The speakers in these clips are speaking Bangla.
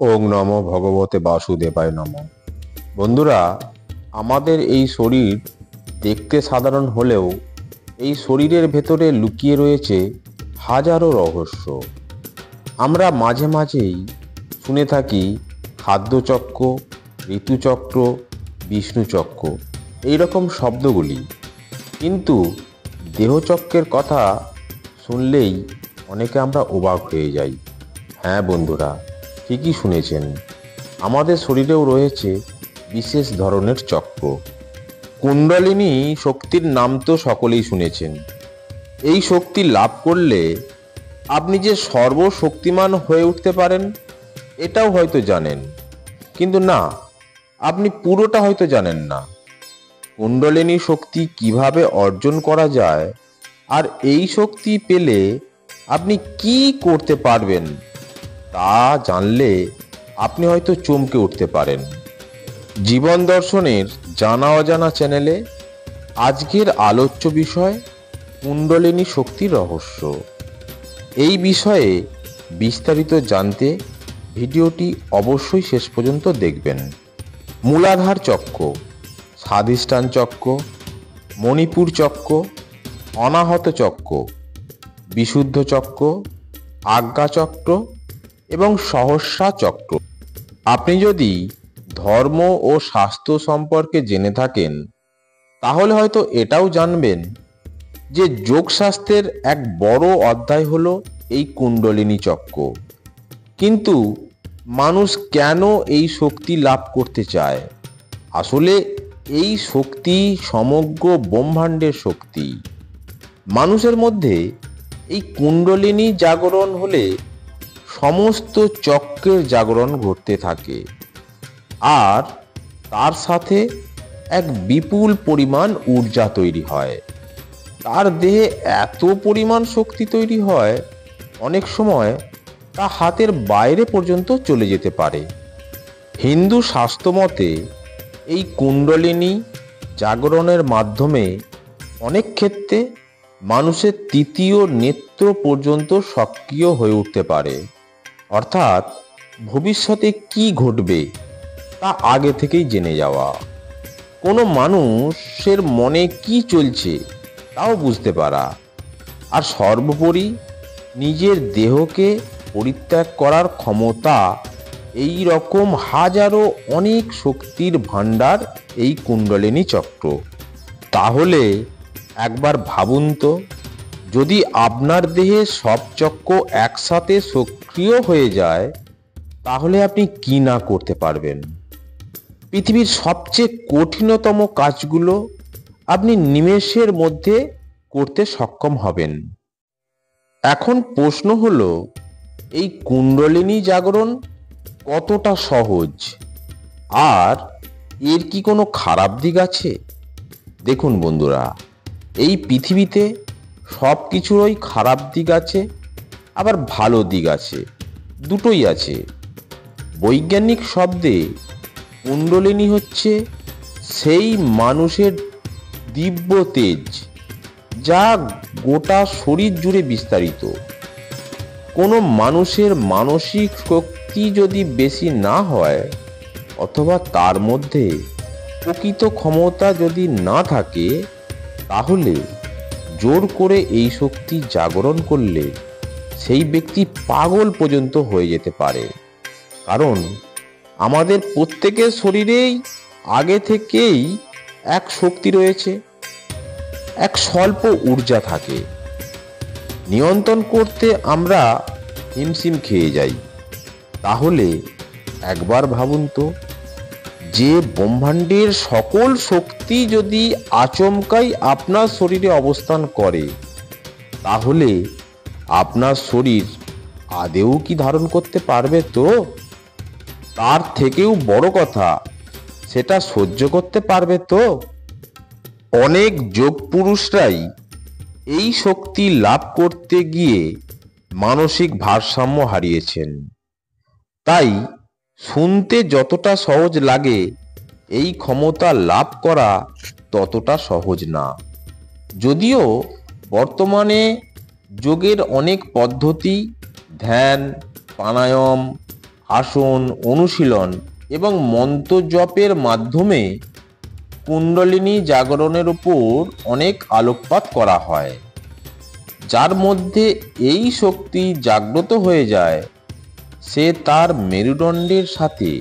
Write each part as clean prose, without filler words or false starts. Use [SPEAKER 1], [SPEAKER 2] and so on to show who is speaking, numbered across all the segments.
[SPEAKER 1] ওং নমো ভগবতে বাসুদেবায় নমঃ। বন্ধুরা, আমাদের এই শরীর দেখতে সাধারণ হলেও এই শরীরের ভেতরে লুকিয়ে রয়েছে হাজারো রহস্য। আমরা মাঝে মাঝেই শুনে থাকি খাদ্যচক্র, ঋতুচক্র, বিষ্ণুচক্র এই রকম শব্দগুলি, কিন্তু দেহচক্রের কথা শুনলেই অনেকে আমরা অবাক হয়ে যাই। হ্যাঁ বন্ধুরা, ঠিকই শুনেছেন, আমাদের শরীরেও রয়েছে বিশেষ ধরনের চক্র। কুণ্ডলিনী শক্তির নাম তো সকলেই শুনেছেন। এই শক্তি লাভ করলে আপনি যে সর্বশক্তিমান হয়ে উঠতে পারেন এটাও হয়তো জানেন, কিন্তু না, আপনি পুরোটা হয়তো জানেন না। কুণ্ডলিনী শক্তি কিভাবে অর্জন করা যায় আর এই শক্তি পেলে আপনি কি করতে পারবেন তা জানলে আপনি হয়তো চমকে উঠতে পারেন। জীবন দর্শনের জানা অজানা চ্যানেলে আজকের আলোচ্য বিষয় কুণ্ডলিনী শক্তির রহস্য। এই বিষয়ে বিস্তারিত জানতে ভিডিওটি অবশ্যই শেষ পর্যন্ত দেখবেন। মূলাধার চক্র, স্বাধিষ্ঠান চক্র, মণিপুর চক্র, অনাহত চক্র, বিশুদ্ধ চক্র, আজ্ঞা চক্র এবং সহস্রা চক্র। আপনি যদি ধর্ম ও স্বাস্থ্য সম্পর্কে জেনে থাকেন তাহলে হয়তো এটাও জানবেন যে যোগশাস্ত্রের এক বড় অধ্যায় হলো এই কুণ্ডলিনী চক্র। কিন্তু মানুষ কেন এই শক্তি লাভ করতে চায়? আসলে এই শক্তি সমগ্র ব্রহ্মাণ্ডের শক্তি। মানুষের মধ্যে এই কুণ্ডলিনী জাগরণ হলে সমস্ত চক্রের জাগরণ ঘটতে থাকে, আর তার সাথে এক বিপুল পরিমাণ ঊর্জা তৈরি হয়। তার দেহে এত পরিমাণ শক্তি তৈরি হয়, অনেক সময় তা হাতের বাইরে পর্যন্ত চলে যেতে পারে। হিন্দু শাস্ত্র মতে এই কুণ্ডলিনী জাগরণের মাধ্যমে অনেক ক্ষেত্রে মানুষের তৃতীয় নেত্র পর্যন্ত সক্রিয় হয়ে উঠতে পারে। অর্থাৎ ভবিষ্যতে কি ঘটবে তা আগে থেকেই জেনে যাওয়া, কোনো মানুষের মনে কি চলছে তাও বুঝতে পারা, আর সর্বোপরি নিজের দেহকে পরিত্যাগ করার ক্ষমতা। এই রকম হাজারো অনেক শক্তির ভাণ্ডার এই কুণ্ডলিনী চক্র। তাহলে একবার ভাবুন তো, যদি আপনার দেহে সব চক্র একসাথে সক্রিয় হয়ে যায় তাহলে আপনি কি না করতে পারবেন। পৃথিবীর সবচেয়ে কঠিনতম কাজগুলো আপনি নিমেষের মধ্যে করতে সক্ষম হবেন। এখন প্রশ্ন হলো, এই কুণ্ডলিনী জাগরণ কতটা সহজ, আর এর কি কোনো খারাপ দিক আছে? দেখুন বন্ধুরা, এই পৃথিবীতে সব কিছুরই খারাপ দিক আছে, আবার ভালো দিক আছে, দুটোই আছে। বৈজ্ঞানিক শব্দে কুণ্ডলিনী হচ্ছে সেই মানুষের দিব্য তেজ যা গোটা শরীর জুড়ে বিস্তারিত। কোনো মানুষের মানসিক শক্তি যদি বেশি না হয়, অথবা তার মধ্যে প্রকৃত ক্ষমতা যদি না থাকে, তাহলে জোর করে এই শক্তি জাগরণ করলে সেই ব্যক্তি পাগল পর্যন্ত হয়ে যেতে পারে। কারণ আমাদের প্রত্যেকের শরীরেই আগে থেকেই এক শক্তি রয়েছে, এক স্বল্প ঊর্জা থাকে। নিয়ন্ত্রণ করতে আমরা হিমশিম খেয়ে যাই। তাহলে একবার ভাবুন তো, যে ব্রহ্মাণ্ডের সকল শক্তি যদি আচমকাই আপনার শরীরে অবস্থান করে, তাহলে আপনার শরীর আদেও কি ধারণ করতে পারবে? তো তার থেকেও বড় কথা, সেটা সহ্য করতে পারবে তো? অনেক যোগ পুরুষরাই এই শক্তি লাভ করতে গিয়ে মানসিক ভারসাম্য হারিয়েছেন। তাই শুনতে যতটা সহজ লাগে, এই ক্ষমতা লাভ করা ততটা সহজ না। যদিও বর্তমানে যোগের অনেক পদ্ধতি, ধ্যান, প্রাণায়াম, আসন, অনুশীলন এবং মন্ত্র জপের মাধ্যমে কুণ্ডলিনী জাগরণের উপর অনেক আলোকপাত করা হয়। যার মধ্যে এই শক্তি জাগ্রত হয়ে যায়, সে তার মেরুদণ্ডের সাথে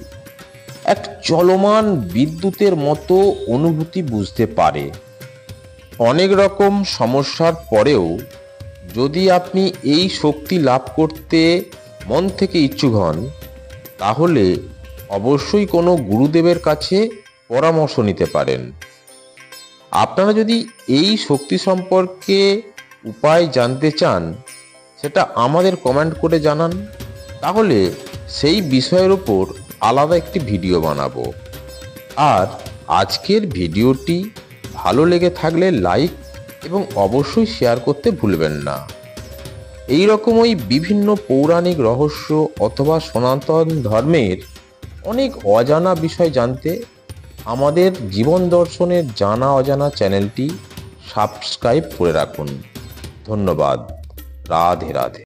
[SPEAKER 1] এক চলমান বিদ্যুতের মতো অনুভূতি বুঝতে পারে। অনেক রকম সমস্যার পরেও যদি আপনি এই শক্তি লাভ করতে মন থেকে ইচ্ছুক হন, তাহলে অবশ্যই কোনো গুরুদেবের কাছে পরামর্শ নিতে পারেন। আপনারা যদি এই শক্তি সম্পর্কে উপায় জানতে চান, সেটা আমাদের কমেন্ট করে জানান, তাহলে সেই বিষয়ের উপর আলাদা একটি ভিডিও বানাবো। আর আজকের ভিডিওটি ভালো লেগে থাকলে লাইক এবং অবশ্যই শেয়ার করতে ভুলবেন না। এই রকমই বিভিন্ন পৌরাণিক রহস্য অথবা সনাতন ধর্মের অনেক অজানা বিষয় জানতে আমাদের জীবন দর্শনের জানা অজানা চ্যানেলটি সাবস্ক্রাইব করে রাখুন। ধন্যবাদ। রাধে রাধে।